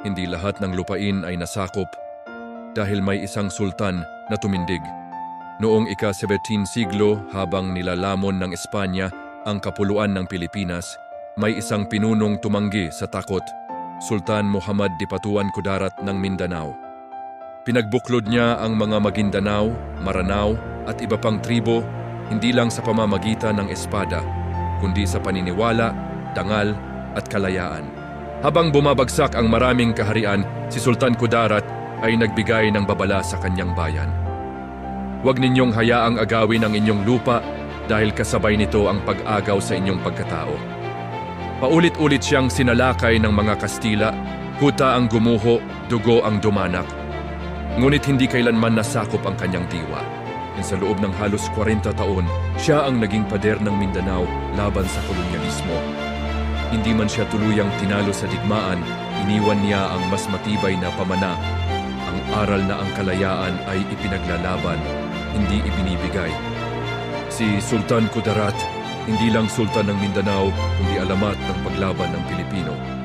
hindi lahat ng lupain ay nasakop dahil may isang sultan na tumindig. Noong ika-17 siglo habang nilalamon ng Espanya ang kapuluan ng Pilipinas, may isang pinunong tumanggi sa takot, Sultan Muhammad Dipatuan Kudarat ng Mindanao. Pinagbuklod niya ang mga Maguindanao, Maranao at iba pang tribo hindi lang sa pamamagitan ng espada, kundi sa paniniwala, dangal at kalayaan. Habang bumabagsak ang maraming kaharian, si Sultan Kudarat ay nagbigay ng babala sa kanyang bayan. Huwag ninyong hayaang agawin ang inyong lupa dahil kasabay nito ang pag-agaw sa inyong pagkatao. Paulit-ulit siyang sinalakay ng mga Kastila, kuta ang gumuho, dugo ang dumanak. Ngunit hindi kailanman nasakop ang kanyang diwa. Sa loob ng halos 40 taon, siya ang naging pader ng Mindanao laban sa kolonyalismo. Hindi man siya tuluyang tinalo sa digmaan, iniwan niya ang mas matibay na pamana. Ang aral na ang kalayaan ay ipinaglalaban, hindi ibinibigay. Si Sultan Kudarat, hindi lang sultan ng Mindanao, kundi alamat ng paglaban ng Pilipino.